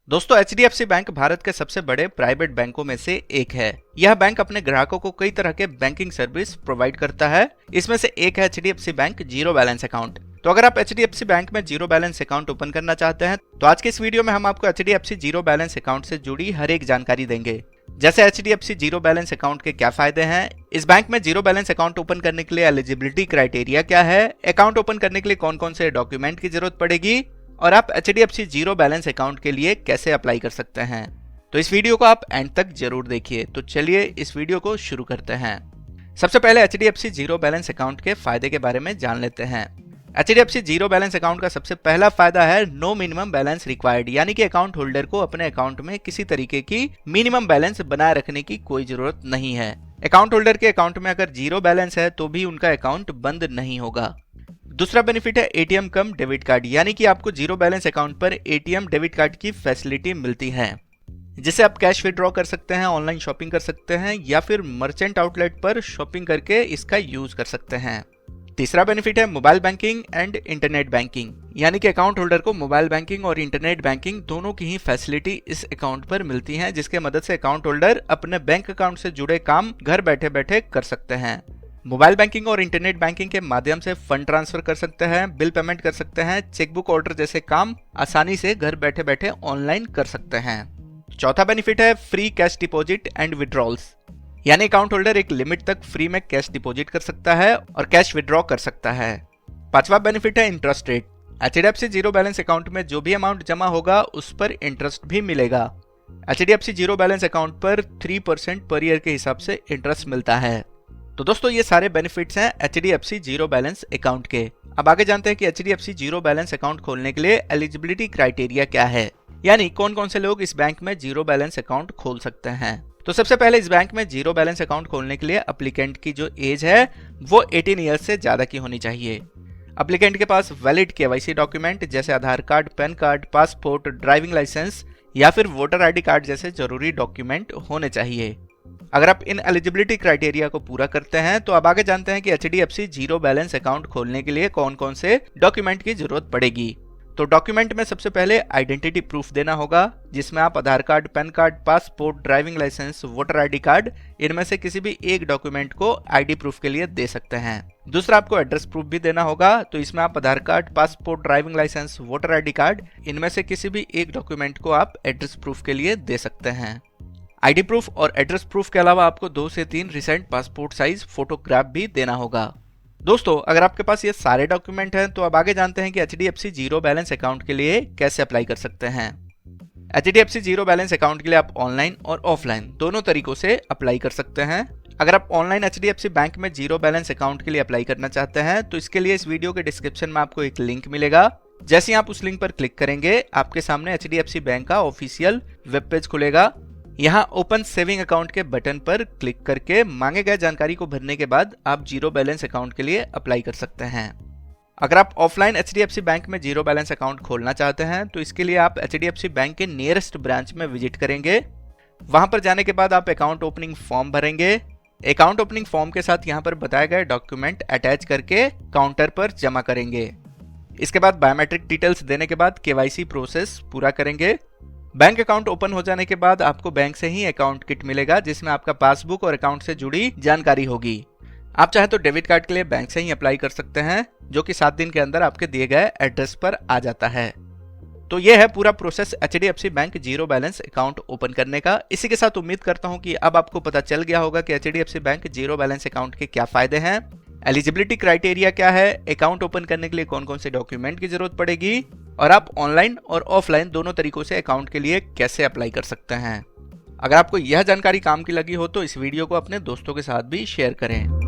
दोस्तों HDFC bank Bharat के सबसे बड़े प्राइवेट बैंकों में से एक है। यह बैंक अपने ग्राहकों को कई तरह के बैंकिंग सर्विस प्रोवाइड करता है। इसमें से एक है HDFC bank zero balance account. तो अगर आप एचडीएफसी बैंक में जीरो बैलेंस अकाउंट ओपन करना चाहते हैं तो आज के इस वीडियो में हम आपको एचडीएफसी जीरो बैलेंस अकाउंट से जुड़ी हर एक जानकारी देंगे। जैसे एचडीएफसी जीरो बैलेंस अकाउंट के क्या फायदे हैं, इस बैंक में जीरो बैलेंस अकाउंट ओपन करने के लिए एलिजिबिलिटी क्राइटेरिया क्या है, अकाउंट ओपन करने के लिए कौन कौन से डॉक्यूमेंट की जरूरत पड़ेगी और आप एचडीएफसी जीरो बैलेंस अकाउंट के लिए कैसे अप्लाई कर सकते हैं। तो इस वीडियो को आप एंड तक जरूर देखिए। तो चलिए इस वीडियो को शुरू करते हैं। सबसे पहले एचडीएफसी जीरो बैलेंस अकाउंट के फायदे के बारे में जान लेते हैं। एचडीएफसी जीरो बैलेंस अकाउंट का सबसे पहला फायदा है नो मिनिमम बैलेंस रिक्वायर्ड, यानी कि अकाउंट होल्डर को अपने अकाउंट में किसी तरीके की मिनिमम बैलेंस बनाए रखने की कोई जरूरत नहीं है। अकाउंट होल्डर के अकाउंट में अगर जीरो बैलेंस है तो भी उनका अकाउंट बंद नहीं होगा। दूसरा बेनिफिट है एटीएम कम डेबिट कार्ड, यानी कि आपको जीरो बैलेंस अकाउंट पर एटीएम डेबिट कार्ड की फैसिलिटी मिलती है, जिससे आप कैश विड्रॉ कर सकते हैं, ऑनलाइन शॉपिंग कर सकते हैं या फिर मर्चेंट आउटलेट पर शॉपिंग करके इसका यूज कर सकते हैं। तीसरा बेनिफिट है mobile banking and internet banking, यानी कि अकाउंट होल्डर को मोबाइल बैंकिंग और इंटरनेट बैंकिंग दोनों की ही फैसिलिटी इस अकाउंट पर मिलती है, जिसके मदद से अकाउंट होल्डर अपने बैंक अकाउंट से जुड़े काम घर बैठे बैठे कर सकते हैं। मोबाइल बैंकिंग और इंटरनेट बैंकिंग के माध्यम से फंड ट्रांसफर कर सकते हैं, बिल पेमेंट कर सकते हैं, चेकबुक ऑर्डर जैसे काम आसानी से घर बैठे बैठे ऑनलाइन कर सकते हैं। चौथा बेनिफिट है free cash deposit and withdrawals, यानी अकाउंट होल्डर एक लिमिट तक फ्री में कैश डिपॉजिट कर सकता है और कैश विड्रॉ कर सकता है। पांचवा बेनिफिट है interest rate. HDFC zero balance account में जो भी अमाउंट जमा होगा उस पर इंटरेस्ट भी मिलेगा। एचडीएफसी जीरो बैलेंस अकाउंट पर 3% पर ईयर के हिसाब से इंटरेस्ट मिलता है। तो दोस्तों ये सारे बेनिफिट्स हैं एचडीएफसी जीरो बैलेंस अकाउंट के। अब आगे जानते हैं कि एचडीएफसी जीरो बैलेंस अकाउंट खोलने के लिए एलिजिबिलिटी क्राइटेरिया क्या है, यानी कौन कौन से लोग इस बैंक में जीरो बैलेंस अकाउंट खोल सकते हैं। तो सबसे पहले इस बैंक में जीरो बैलेंस अकाउंट खोलने के लिए एप्लीकेंट की जो एज है वो 18 ईयर्स से ज्यादा की होनी चाहिए। एप्लीकेंट के पास वैलिड केवाईसी डॉक्यूमेंट जैसे Aadhaar card, PAN card, passport, driving licence या फिर वोटर आईडी कार्ड जैसे जरूरी डॉक्यूमेंट होने चाहिए। अगर आप इन एलिजिबिलिटी क्राइटेरिया को पूरा करते हैं तो अब आगे जानते हैं कि एचडीएफसी जीरो बैलेंस अकाउंट खोलने के लिए कौन कौन से डॉक्यूमेंट की जरूरत पड़ेगी। तो डॉक्यूमेंट में सबसे पहले आइडेंटिटी प्रूफ देना होगा, जिसमें आप Aadhaar card, PAN card, passport, driving licence, voter ID card इनमें से किसी भी एक डॉक्यूमेंट को आईडी प्रूफ के लिए दे सकते हैं। दूसरा आपको एड्रेस प्रूफ भी देना होगा, तो इसमें आप Aadhaar card, passport, driving licence, voter ID card इनमें से किसी भी एक डॉक्यूमेंट को आप एड्रेस प्रूफ के लिए दे सकते हैं। आईडी प्रूफ और एड्रेस प्रूफ के अलावा आपको 2 से 3 रिसेंट पासपोर्ट साइज फोटोग्राफ भी देना होगा। दोस्तों अगर आपके पास ये सारे डॉक्यूमेंट हैं तो अब आगे जानते हैं कि एचडीएफसी जीरो बैलेंस अकाउंट के लिए कैसे अप्लाई कर सकते हैं। एचडीएफसी जीरो बैलेंस अकाउंट के लिए आप ऑनलाइन और ऑफलाइन दोनों तरीकों से अप्लाई कर सकते हैं। अगर आप ऑनलाइन एचडीएफसी बैंक में जीरो बैलेंस अकाउंट के लिए अप्लाई करना चाहते हैं तो इसके लिए इस वीडियो के डिस्क्रिप्शन में आपको एक लिंक मिलेगा। जैसे ही आप उस लिंक पर क्लिक करेंगे आपके सामने एचडीएफसी बैंक का ऑफिशियल वेब पेज खुलेगा। यहाँ ओपन सेविंग अकाउंट के बटन पर क्लिक करके मांगे गए जानकारी को भरने के बाद आप जीरो बैलेंस अकाउंट के लिए अप्लाई कर सकते हैं। अगर आप ऑफलाइन एचडीएफसी बैंक में जीरो बैलेंस अकाउंट खोलना चाहते हैं तो इसके लिए आप एचडीएफसी बैंक के नियरेस्ट ब्रांच में विजिट करेंगे। वहां पर जाने के बाद आप अकाउंट ओपनिंग फॉर्म भरेंगे। अकाउंट ओपनिंग फॉर्म के साथ यहाँ पर बताए गए डॉक्यूमेंट अटैच करके काउंटर पर जमा करेंगे। इसके बाद बायोमेट्रिक डिटेल्स देने के बाद केवाईसी प्रोसेस पूरा करेंगे। बैंक अकाउंट ओपन हो जाने के बाद आपको बैंक से ही अकाउंट किट मिलेगा, जिसमें आपका पासबुक और अकाउंट से जुड़ी जानकारी होगी। आप चाहे तो डेबिट कार्ड के लिए बैंक से ही अप्लाई कर सकते हैं, जो कि 7 दिन के अंदर आपके दिए गए एड्रेस पर आ जाता है। तो यह है पूरा process HDFC bank zero balance account open करने का। इसी के साथ उम्मीद करता हूं कि अब आपको पता चल गया होगा कि HDFC bank zero balance account के क्या फायदे हैं, एलिजिबिलिटी क्राइटेरिया क्या है, अकाउंट ओपन करने के लिए कौन कौन से डॉक्यूमेंट की जरूरत पड़ेगी और आप ऑनलाइन और ऑफलाइन दोनों तरीकों से अकाउंट के लिए कैसे अप्लाई कर सकते हैं। अगर आपको यह जानकारी काम की लगी हो तो इस वीडियो को अपने दोस्तों के साथ भी शेयर करें।